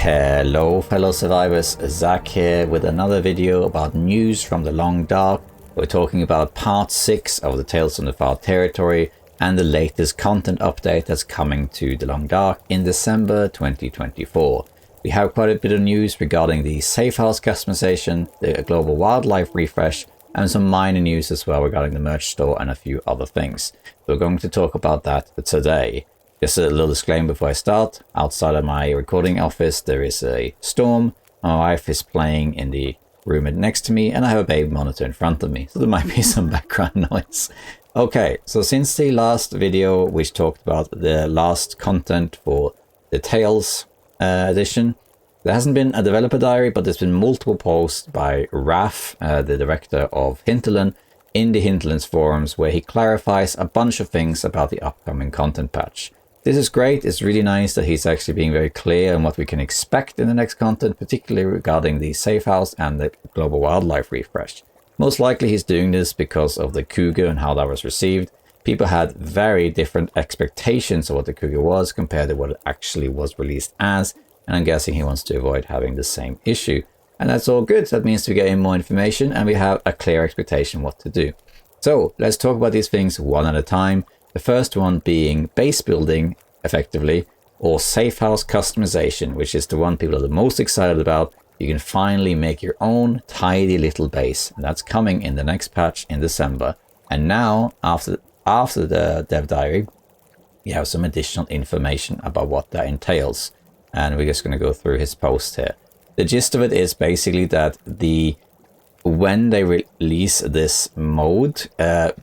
Hello fellow survivors, Zach here with another video about news from the Long Dark. We're talking about part 6 of the Tales from the Far Territory and the latest content update that's coming to the Long Dark in December 2024. We have quite a bit of news regarding the Safehouse Customization, the global wildlife refresh, and some minor news as well regarding the merch store and a few other things. We're going to talk about that today. Just a little disclaimer before I start. Outside of my recording office there is a storm. My wife is playing in the room next to me and I have a baby monitor in front of me, so there might be some background noise. Okay, so since the last video which talked about the last content for the Tales edition, there hasn't been a developer diary, but there's been multiple posts by Raph, the director of Hinterland, in the Hinterland's forums where he clarifies a bunch of things about the upcoming content patch. This is great. It's really nice that he's actually being very clear on what we can expect in the next content, particularly regarding the safe house and the global wildlife refresh. Most likely he's doing this because of the Cougar and how that was received. People had very different expectations of what the Cougar was compared to what it actually was released as, and I'm guessing he wants to avoid having the same issue. And that's all good. That means we're getting more information and we have a clear expectation what to do. So let's talk about these things one at a time. The first one being base building, effectively, or Safehouse Customization, which is the one people are the most excited about. You can finally make your own tidy little base, and that's coming in the next patch in December. And now, after the dev diary, you have some additional information about what that entails. And we're just going to go through his post here. The gist of it is basically that when they release this mode,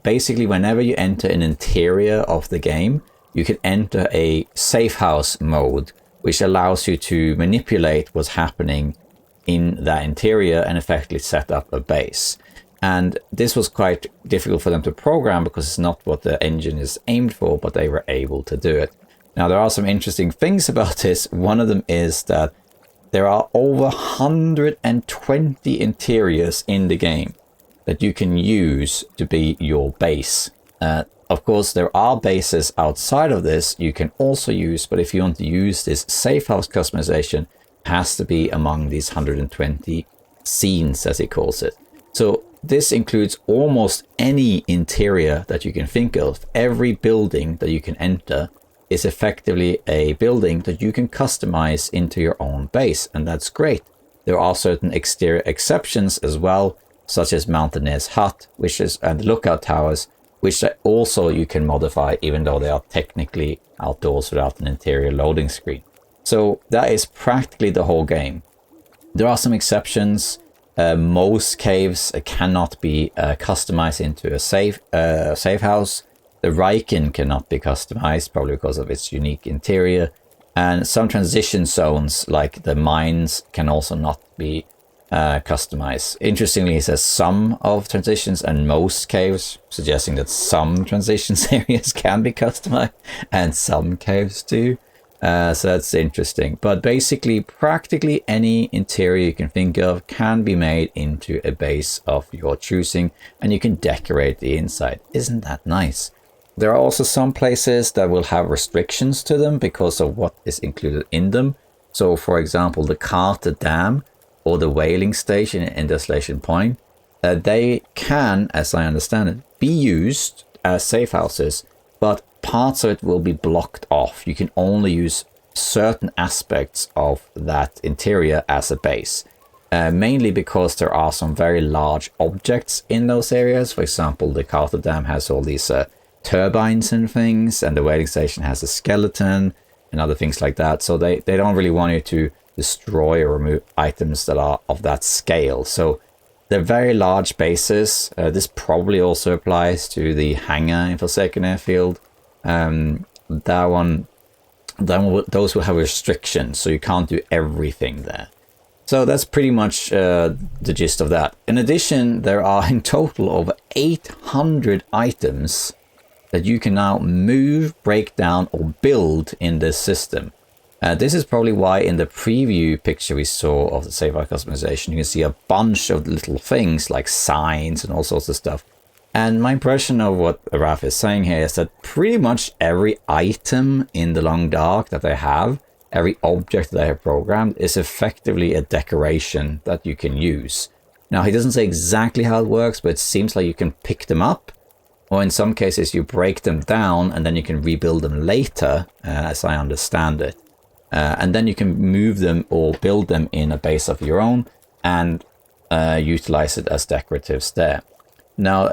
basically whenever you enter an interior of the game, you can enter a safe house mode, which allows you to manipulate what's happening in that interior and effectively set up a base. And this was quite difficult for them to program because it's not what the engine is aimed for, but they were able to do it. Now there are some interesting things about this. One of them is that there are over 120 interiors in the game that you can use to be your base. Of course, there are bases outside of this you can also use, but if you want to use this Safehouse Customization, it has to be among these 120 scenes, as he calls it. So this includes almost any interior that you can think of. Every building that you can enter is effectively a building that you can customize into your own base, and that's great. There are certain exterior exceptions as well, such as Mountaineer's Hut, and Lookout Towers, which also you can modify even though they are technically outdoors without an interior loading screen. So that is practically the whole game. There are some exceptions. Most caves cannot be customized into a safe house. The Riken cannot be customized, probably because of its unique interior. And some transition zones, like the mines, can also not be customized. Interestingly, he says some of transitions and most caves, suggesting that some transitions areas can be customized, and some caves do. So that's interesting. But basically, practically any interior you can think of can be made into a base of your choosing, and you can decorate the inside. Isn't that nice? There are also some places that will have restrictions to them because of what is included in them. So, for example, the Carter Dam or the whaling station in Desolation Point, they can, as I understand it, be used as safe houses, but parts of it will be blocked off. You can only use certain aspects of that interior as a base. Mainly because there are some very large objects in those areas. For example, the Carter Dam has all these turbines and things, and the whaling station has a skeleton and other things like that. So they don't really want you to destroy or remove items that are of that scale. So they're very large bases. This probably also applies to the hangar in Forsaken Airfield. Those will have restrictions, so you can't do everything there. So that's pretty much the gist of that. In addition, there are in total over 800 items that you can now move, break down, or build in this system. This is probably why in the preview picture we saw of the Safehouse Customization, you can see a bunch of little things like signs and all sorts of stuff. And my impression of what Raph is saying here is that pretty much every item in the Long Dark that they have every object that they have programmed is effectively a decoration that you can use. Now, he doesn't say exactly how it works, but it seems like you can pick them up, or in some cases you break them down and then you can rebuild them later, as I understand it. And then you can move them or build them in a base of your own and utilize it as decoratives there. Now,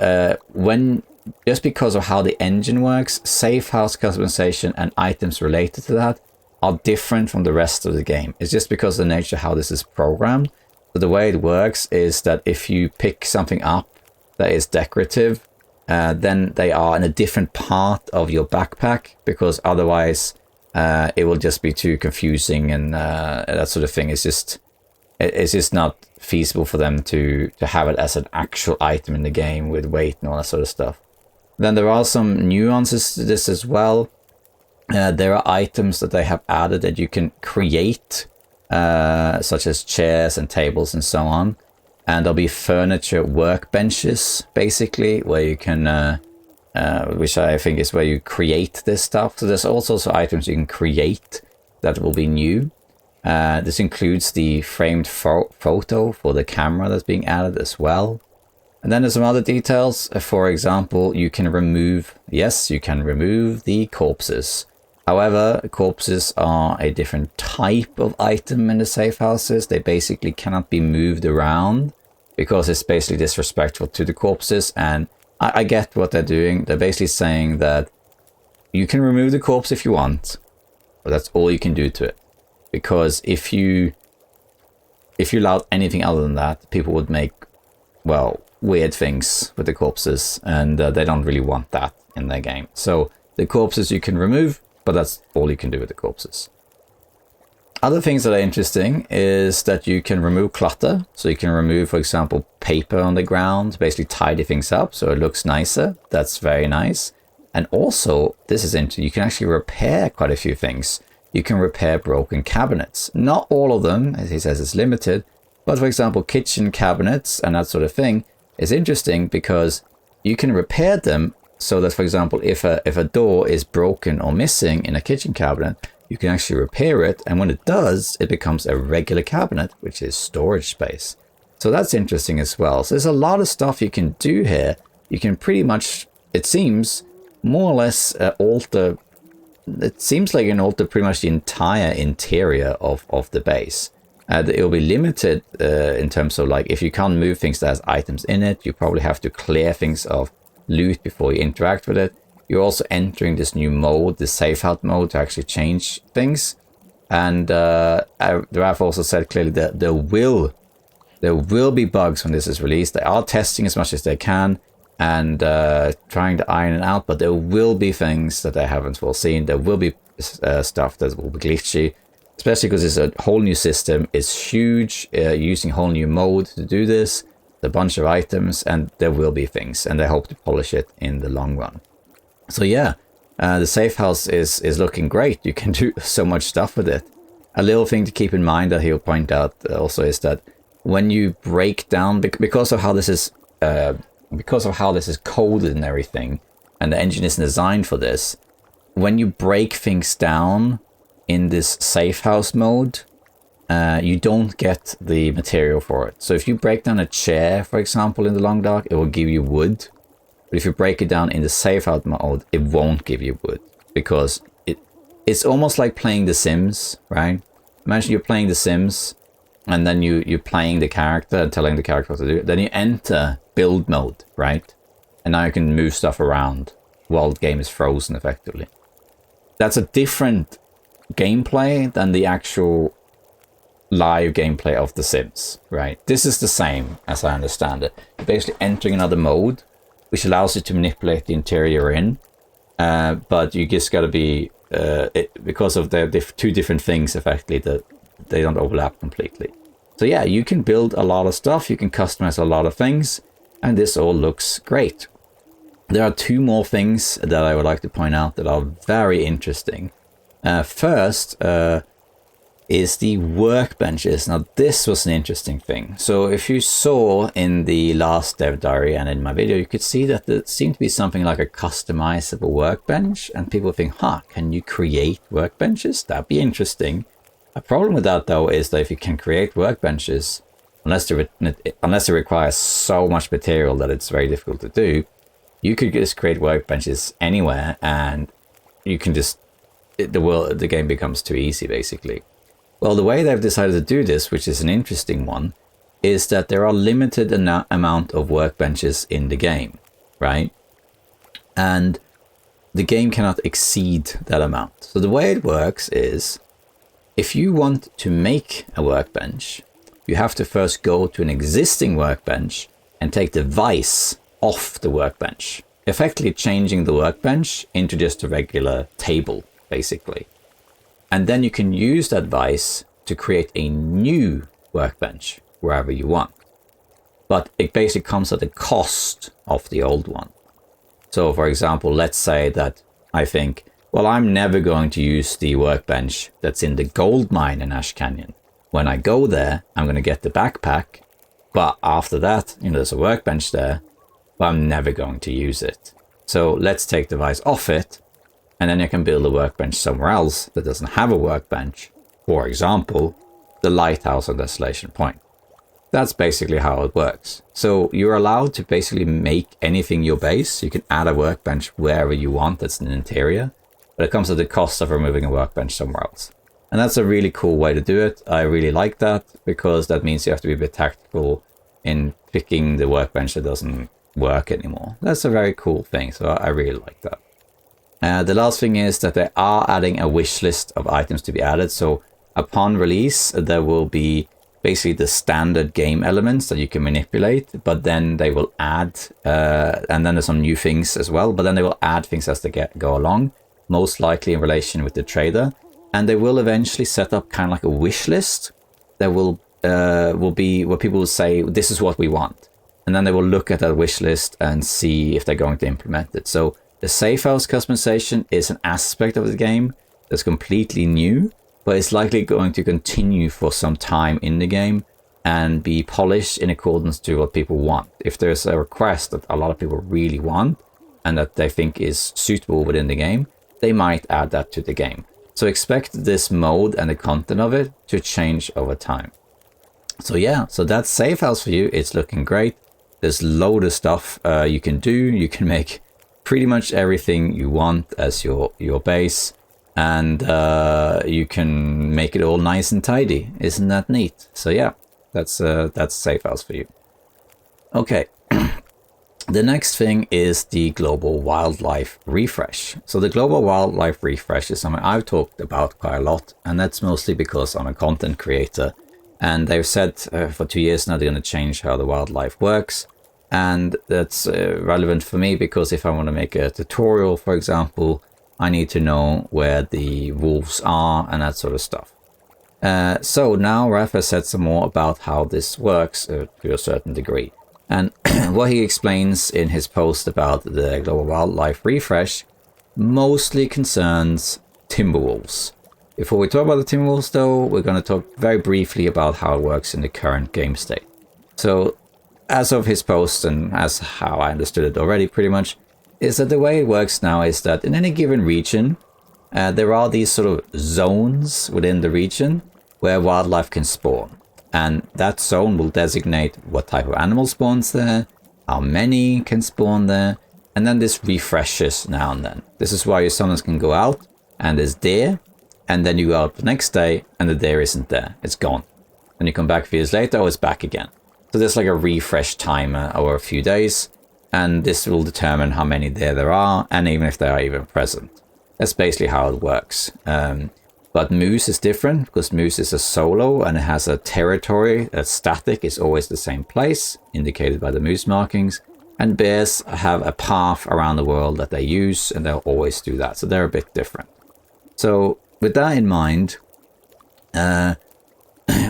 just because of how the engine works, Safehouse Customization and items related to that are different from the rest of the game. It's just because of the nature of how this is programmed. So the way it works is that if you pick something up that is decorative, then they are in a different part of your backpack, because otherwise it will just be too confusing, and that sort of thing. It's just not feasible for them to have it as an actual item in the game with weight and all that sort of stuff. Then there are some nuances to this as well. There are items that they have added that you can create, such as chairs and tables and so on. And there'll be furniture workbenches, basically, where you can, which I think is where you create this stuff. So there's all sorts of items you can create that will be new. This includes the framed photo for the camera that's being added as well. And then there's some other details. For example, you can remove the corpses. However, corpses are a different type of item in the safe houses. They basically cannot be moved around because it's basically disrespectful to the corpses. And I get what they're doing. They're basically saying that you can remove the corpse if you want, but that's all you can do to it. Because if you allowed anything other than that, people would make, well, weird things with the corpses, and they don't really want that in their game. So the corpses you can remove, but that's all you can do with the corpses. Other things that are interesting is that you can remove clutter. So you can remove, for example, paper on the ground, basically tidy things up so it looks nicer. That's very nice. And also, this is interesting, you can actually repair quite a few things. You can repair broken cabinets. Not all of them, as he says, it's limited. But for example, kitchen cabinets and that sort of thing is interesting because you can repair them so that, for example, if a door is broken or missing in a kitchen cabinet, you can actually repair it. And when it does, it becomes a regular cabinet, which is storage space. So that's interesting as well. So there's a lot of stuff you can do here. You can pretty much, it seems, more or less alter. It seems like you can alter pretty much the entire interior of the base. It'll be limited in terms of, like, if you can't move things that has items in it, you probably have to clear things of loot before you interact with it. You're also entering this new mode, the safe house mode, to actually change things. And Raph also said clearly that there will be bugs when this is released. They are testing as much as they can and trying to iron it out, but there will be things that they haven't foreseen. There will be stuff that will be glitchy, especially because it's a whole new system. It's huge, using a whole new mode to do this, a bunch of items, and there will be things, and they hope to polish it in the long run. So yeah, the safe house is looking great. You can do so much stuff with it. A little thing to keep in mind that he'll point out also is that when you break down, because of how this is coded and everything, and the engine isn't designed for this, when you break things down in this safe house mode, you don't get the material for it. So if you break down a chair, for example, in the Long Dark, it will give you wood. But if you break it down in the safe house mode, it won't give you wood, because it's almost like playing The Sims, right? Imagine you're playing The Sims, and then you're playing the character and telling the character what to do. Then you enter build mode, right? And now you can move stuff around while the game is frozen, effectively. That's a different gameplay than the actual live gameplay of The Sims, right? This is the same, as I understand it. You're basically entering another mode, which allows you to manipulate the interior in, but you just got to be, because of the two different things, effectively, that they don't overlap completely. So yeah, you can build a lot of stuff, you can customize a lot of things, and this all looks great. There are two more things that I would like to point out that are very interesting. First, is the workbenches. Now this was an interesting thing. So if you saw in the last dev diary and in my video, you could see that there seemed to be something like a customizable workbench, and people think, can you create workbenches? That'd be interesting. A problem with that though is that if you can create workbenches, unless it requires so much material that it's very difficult to do, you could just create workbenches anywhere and you can just, the game becomes too easy basically. Well, the way they've decided to do this, which is an interesting one, is that there are limited amount of workbenches in the game, right? And the game cannot exceed that amount. So the way it works is, if you want to make a workbench, you have to first go to an existing workbench and take the vise off the workbench, effectively changing the workbench into just a regular table, basically. And then you can use that vise to create a new workbench wherever you want. But it basically comes at the cost of the old one. So for example, let's say that I think, well, I'm never going to use the workbench that's in the gold mine in Ash Canyon. When I go there, I'm going to get the backpack. But after that, there's a workbench there, but I'm never going to use it. So let's take the vise off it. And then you can build a workbench somewhere else that doesn't have a workbench. For example, the lighthouse on Desolation Point. That's basically how it works. So you're allowed to basically make anything your base. You can add a workbench wherever you want that's an interior. But it comes at the cost of removing a workbench somewhere else. And that's a really cool way to do it. I really like that, because that means you have to be a bit tactical in picking the workbench that doesn't work anymore. That's a very cool thing. So I really like that. The last thing is that they are adding a wish list of items to be added. So upon release, there will be basically the standard game elements that you can manipulate, but then they will add, and then there's some new things as well, but then they will add things as they go along, most likely in relation with the trader. And they will eventually set up kind of like a wish list that will be where people will say, this is what we want. And then they will look at that wish list and see if they're going to implement it. So the Safehouse customization is an aspect of the game that's completely new, but it's likely going to continue for some time in the game and be polished in accordance to what people want. If there's a request that a lot of people really want and that they think is suitable within the game, they might add that to the game. So expect this mode and the content of it to change over time. So yeah, so that's Safehouse for you. It's looking great. There's a load of stuff you can do. You can make pretty much everything you want as your base, and you can make it all nice and tidy. Isn't that neat? So yeah, that's Safehouse for you. Okay. The next thing is the global wildlife refresh. So the global wildlife refresh is something I've talked about quite a lot, and that's mostly because I'm a content creator, and they've said for 2 years now they're going to change how the wildlife works. And that's relevant for me because if I want to make a tutorial, for example, I need to know where the wolves are and that sort of stuff. So now Raphael said some more about how this works to a certain degree. And what he explains in his post about the global wildlife refresh mostly concerns timberwolves. Before we talk about the timberwolves though, we're going to talk very briefly about how it works in the current game state. So as of his post, and as how I understood it already pretty much, is that the way it works now is that in any given region, there are these sort of zones within the region where wildlife can spawn. And that zone will designate what type of animal spawns there, how many can spawn there, and then this refreshes now and then. This is why you sometimes can go out and there's deer, and then you go out the next day and the deer isn't there, it's gone. Then you come back a few years later, oh, it's back again. So there's like a refresh timer over a few days, and this will determine how many there are, and even if they are even present. That's basically how it works. But Moose is different, because Moose is a solo, and it has a territory that's static, it's always the same place, indicated by the Moose markings. And bears have a path around the world that they use, and they'll always do that, so they're a bit different. So with that in mind,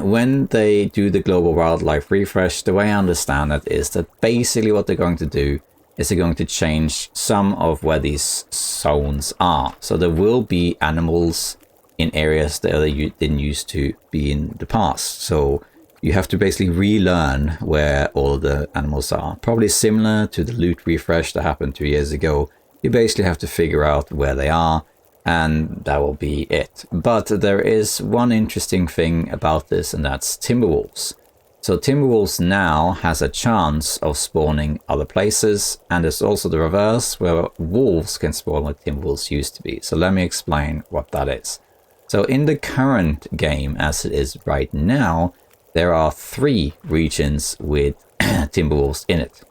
when they do the global wildlife refresh, the way I understand it is that basically what they're going to do is they're going to change some of where these zones are. So there will be animals in areas that you didn't used to be in the past. So you have to basically relearn where all the animals are. Probably similar to the loot refresh that happened 2 years ago. You basically have to figure out where they are, and that will be it. But there is one interesting thing about this, and that's Timberwolves. So Timberwolves now has a chance of spawning other places, and there's also the reverse where wolves can spawn like Timberwolves used to be. So let me explain what that is. So in the current game as it is right now, there are 3 regions with Timberwolves in it.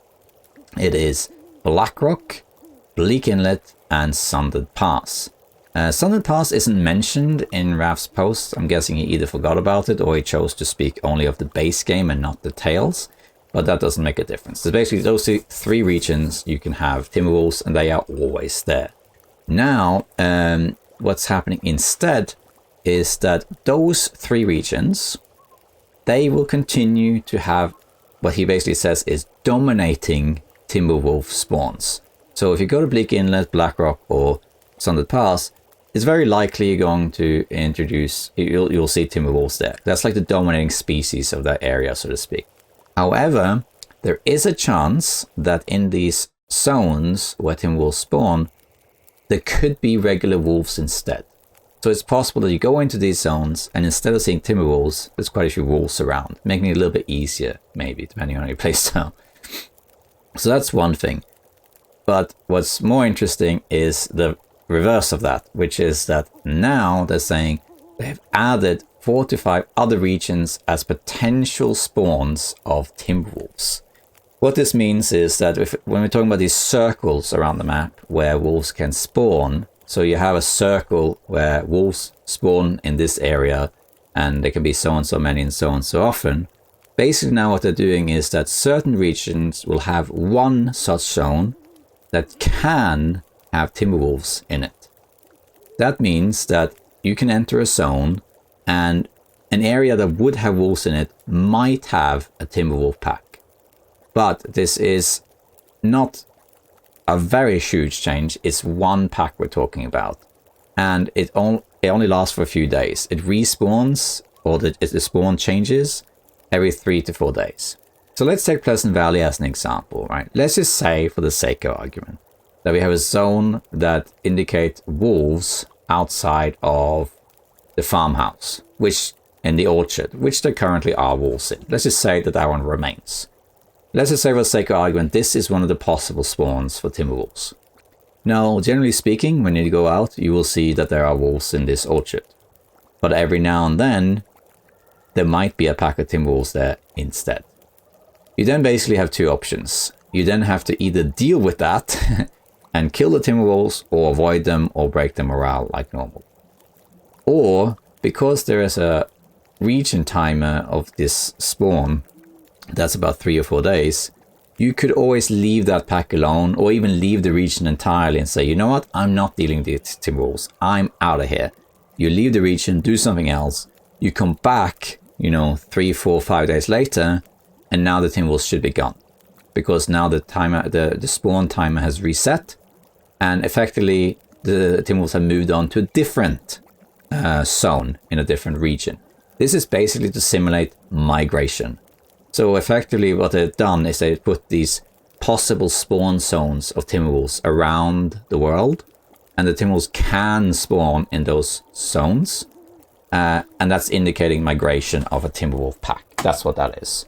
It is Blackrock, Bleak Inlet, and Sundered Pass. Sundered Pass isn't mentioned in Raph's post. I'm guessing he either forgot about it or he chose to speak only of the base game and not the Tales. But that doesn't make a difference. So basically those 3 regions you can have Timberwolves, and they are always there. Now, what's happening instead is that those 3 regions, they will continue to have what he basically says is dominating Timberwolf spawns. So if you go to Bleak Inlet, Blackrock, or Sundered Pass, it's very likely you're going to introduce, you'll see Timberwolves there. That's like the dominating species of that area, so to speak. However, there is a chance that in these zones where Timberwolves spawn, there could be regular wolves instead. So it's possible that you go into these zones and instead of seeing Timberwolves, there's quite a few wolves around, making it a little bit easier, maybe, depending on your playstyle. So that's one thing. But what's more interesting is the reverse of that, which is that now they're saying they've added 4 to 5 other regions as potential spawns of Timberwolves. What this means is that when we're talking about these circles around the map where wolves can spawn, so you have a circle where wolves spawn in this area and there can be so and so many and so often. Basically now what they're doing is that certain regions will have one such zone that can have Timberwolves in it. That means that you can enter a zone and an area that would have wolves in it might have a Timberwolf pack. But this is not a very huge change. It's one pack we're talking about. And it only lasts for a few days. It respawns, or the spawn changes every 3 to 4 days. So let's take Pleasant Valley as an example, right? Let's just say, for the sake of argument, that we have a zone that indicates wolves outside of the farmhouse, which in the orchard, which there currently are wolves in. Let's just say that that one remains. Let's just say, for the sake of argument, this is one of the possible spawns for Timberwolves. Now, generally speaking, when you go out, you will see that there are wolves in this orchard. But every now and then, there might be a pack of Timberwolves there instead. You then basically have 2 options. You then have to either deal with that and kill the Timberwolves, or avoid them, or break their morale like normal. Or, because there is a region timer of this spawn, that's about 3 or 4 days, you could always leave that pack alone, or even leave the region entirely and say, you know what, I'm not dealing with the Timberwolves, I'm out of here. You leave the region, do something else, you come back, 3, 4, 5 days later, and now the Timberwolves should be gone. Because now the timer, the spawn timer has reset, and effectively the Timberwolves have moved on to a different zone in a different region. This is basically to simulate migration. So effectively what they've done is they put these possible spawn zones of Timberwolves around the world, and the Timberwolves can spawn in those zones, and that's indicating migration of a Timberwolf pack. That's what that is.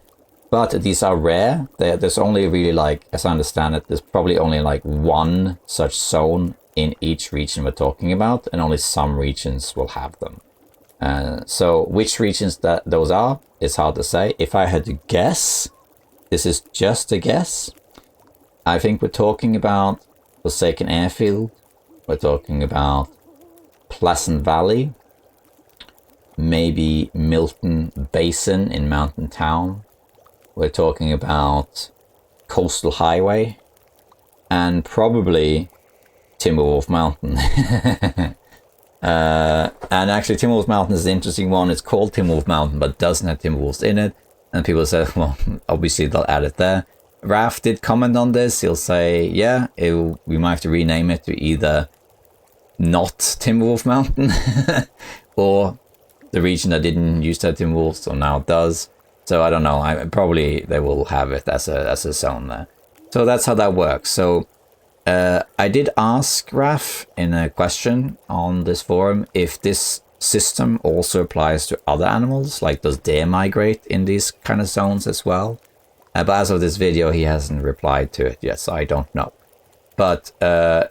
But these are rare. There's only really, as I understand it, there's probably only one such zone in each region we're talking about, and only some regions will have them. So which regions those are, it's hard to say. If I had to guess, this is just a guess, I think we're talking about Forsaken Airfield, we're talking about Pleasant Valley, maybe Milton Basin in Mountain Town, we're talking about Coastal Highway, and probably Timberwolf Mountain. And actually Timberwolf Mountain is an interesting one. It's called Timberwolf Mountain, but doesn't have Timberwolves in it. And people say, well, obviously they'll add it there. Raph did comment on this. He'll say, yeah, we might have to rename it to either not Timberwolf Mountain, or the region that didn't use that Timberwolf, so now does. So I don't know. Probably they will have it as a zone there. So that's how that works. So I did ask Raph in a question on this forum if this system also applies to other animals, like does deer migrate in these kind of zones as well? But as of this video, he hasn't replied to it yet, so I don't know. But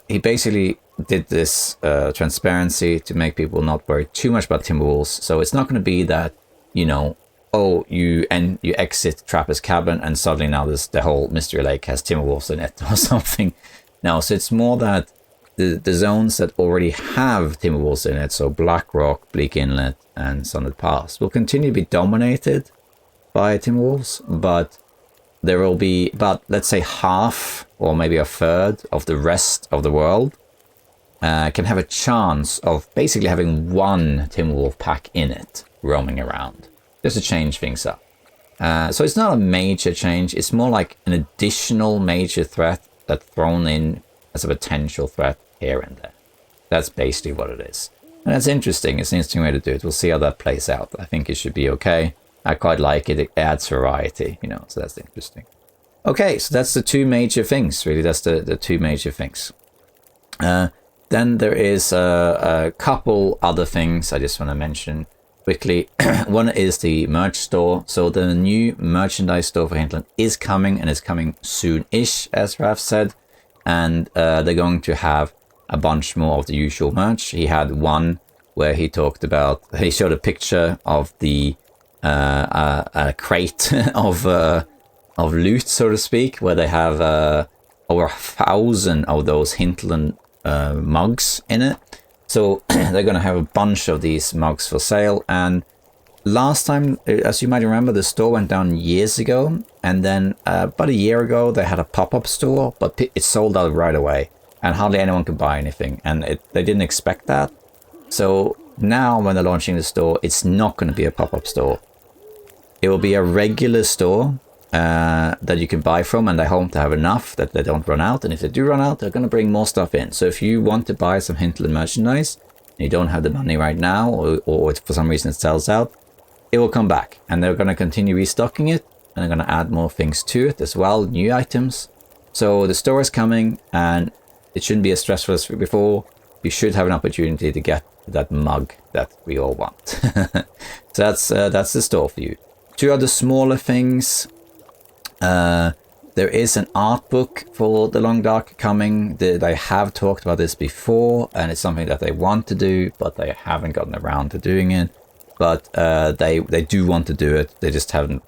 he basically did this transparency to make people not worry too much about Timberwolves. So it's not going to be that, you know, oh, you exit Trapper's Cabin and suddenly now the whole Mystery Lake has Timberwolves in it or something. No, so it's more that the zones that already have Timberwolves in it, so Black Rock, Bleak Inlet, and Sunlit Pass, will continue to be dominated by Timberwolves, but there will be about, let's say, half or maybe a third of the rest of the world can have a chance of basically having one Timberwolf pack in it roaming around, just to change things up. So it's not a major change, it's more like an additional major threat that's thrown in as a potential threat here and there. That's basically what it is. And that's interesting. It's an interesting way to do it. We'll see how that plays out. I think it should be okay. I quite like it. It adds variety, you know, so that's interesting. Okay, so that's the two major things, really. That's the two major things. Then there is a couple other things I just want to mention quickly. One is the merch store. So the new merchandise store for Hinterland is coming, and it's coming soon-ish, as Raph said. And they're going to have a bunch more of the usual merch. He had one where he talked about, he showed a picture of the a crate of loot, so to speak, where they have over 1,000 of those Hinterland mugs in it. So they're going to have a bunch of these mugs for sale. And last time, as you might remember, the store went down years ago. And then about a year ago, they had a pop-up store, but it sold out right away. And hardly anyone could buy anything. And they didn't expect that. So now when they're launching the store, it's not going to be a pop-up store. It will be a regular store that you can buy from, and they hope to have enough that they don't run out. And if they do run out, they're going to bring more stuff in. So if you want to buy some Hinterland merchandise, and you don't have the money right now, or for some reason it sells out, it will come back. And they're going to continue restocking it, and they're going to add more things to it as well, new items. So the store is coming, and it shouldn't be as stressful as before. You should have an opportunity to get that mug that we all want. So that's the store for you. Two other smaller things. There is an art book for the Long Dark coming. They have talked about this before, and it's something that they want to do, but they haven't gotten around to doing it. But they do want to do it. They just haven't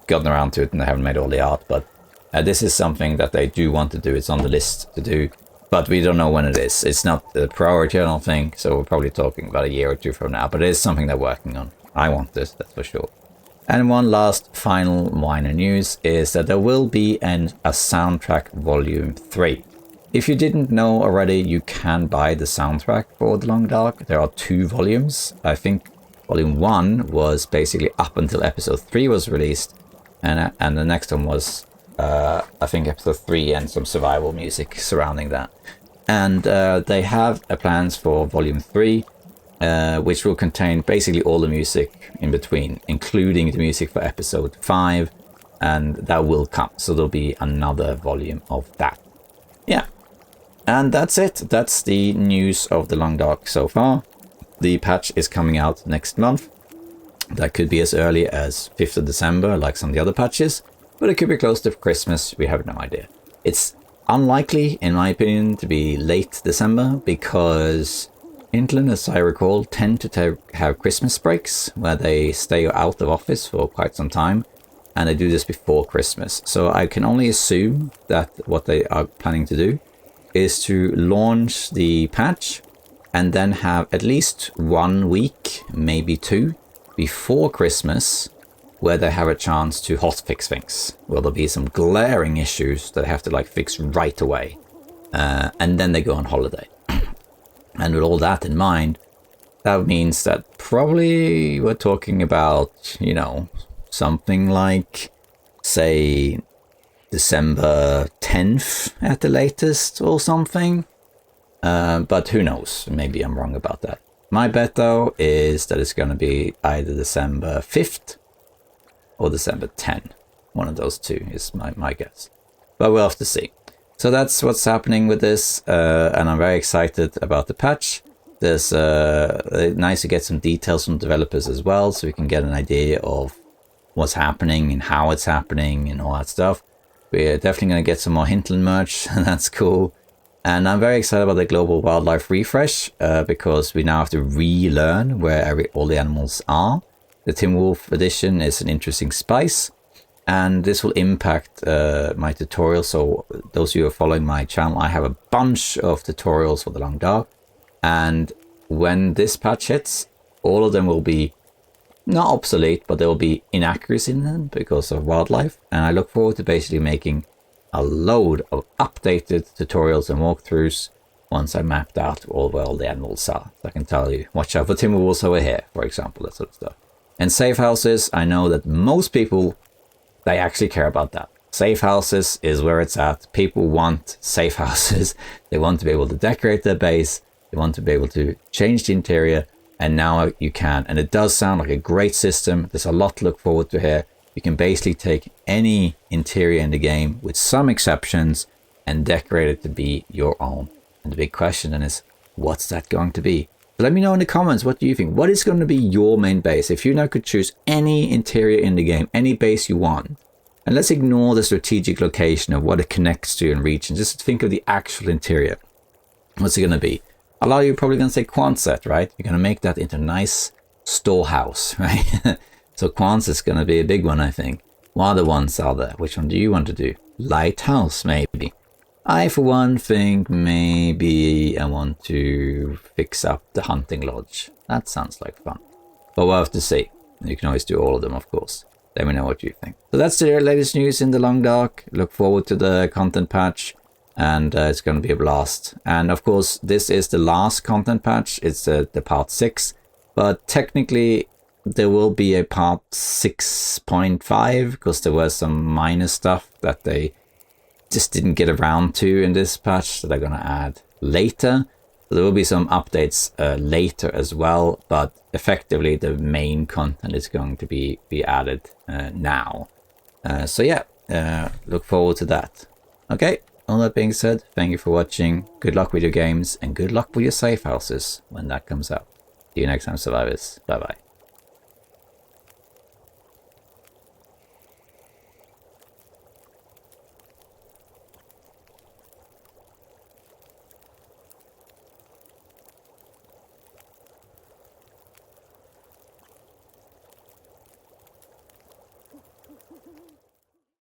gotten around to it, and they haven't made all the art. But this is something that they do want to do. It's on the list to do, but we don't know when it is. It's not the priority, I don't think. So we're probably talking about a year or two from now. But it is something they're working on. I want this, that's for sure. And one last final minor news is that there will be a soundtrack volume 3. If you didn't know already, you can buy the soundtrack for The Long Dark. There are 2 volumes. I think volume 1 was basically up until episode 3 was released. And the next one was, I think, episode 3 and some survival music surrounding that. And they have plans for volume 3. Which will contain basically all the music in between, including the music for episode 5, and that will come. So there'll be another volume of that. Yeah, and that's it. That's the news of the Long Dark so far. The patch is coming out next month. That could be as early as 5th of December, like some of the other patches, but it could be close to Christmas. We have no idea. It's unlikely, in my opinion, to be late December, because Hinterland, as I recall, tend to have Christmas breaks where they stay out of office for quite some time, and they do this before Christmas. So I can only assume that what they are planning to do is to launch the patch and then have at least 1 week, maybe 2, before Christmas, where they have a chance to hotfix things. Well, there'll be some glaring issues that they have to fix right away, and then they go on holiday. And with all that in mind, that means that probably we're talking about, something like, say, December 10th at the latest or something. But who knows? Maybe I'm wrong about that. My bet, though, is that it's going to be either December 5th or December 10th. One of those two is my guess. But we'll have to see. So that's what's happening with this, and I'm very excited about the patch. There's nice to get some details from developers as well, so we can get an idea of what's happening and how it's happening and all that stuff. We're definitely going to get some more Hinterland merch, and that's cool. And I'm very excited about the global wildlife refresh, because we now have to relearn where all the animals are. The Tim Wolf edition is an interesting spice, and this will impact my tutorial. So those of you who are following my channel, I have a bunch of tutorials for the Long Dark, and when this patch hits, all of them will be not obsolete, but there will be inaccuracy in them because of wildlife. And I look forward to basically making a load of updated tutorials and walkthroughs once I mapped out where all the animals are. So I can tell you, watch out for timber wolves over here, for example, that sort of stuff. And safe houses, I know that most people, they actually care about that. Safe houses is where it's at. People want safe houses. They want to be able to decorate their base. They want to be able to change the interior. And now you can. And it does sound like a great system. There's a lot to look forward to here. You can basically take any interior in the game, with some exceptions, and decorate it to be your own. And the big question then is, what's that going to be? So let me know in the comments, what do you think? What is going to be your main base? If you now could choose any interior in the game, any base you want, and let's ignore the strategic location of what it connects to and regions, just think of the actual interior. What's it going to be? A lot of you are probably going to say Quonset, right? You're going to make that into a nice storehouse, right? So Quonset is going to be a big one, I think. What other ones are there? Which one do you want to do? Lighthouse, maybe. I, for one, think maybe I want to fix up the hunting lodge. That sounds like fun. But we'll have to see. You can always do all of them, of course. Let me know what you think. So that's the latest news in the Long Dark. Look forward to the content patch. And it's going to be a blast. And of course, this is the last content patch. It's the part 6. But technically, there will be a part 6.5 because there was some minor stuff that they just didn't get around to in this patch that they're going to add later. So there will be some updates later as well, but effectively the main content is going to be added now. So yeah, look forward to that. Okay, all that being said, thank you for watching. Good luck with your games and good luck with your safe houses when that comes out. See you next time, survivors. Bye bye.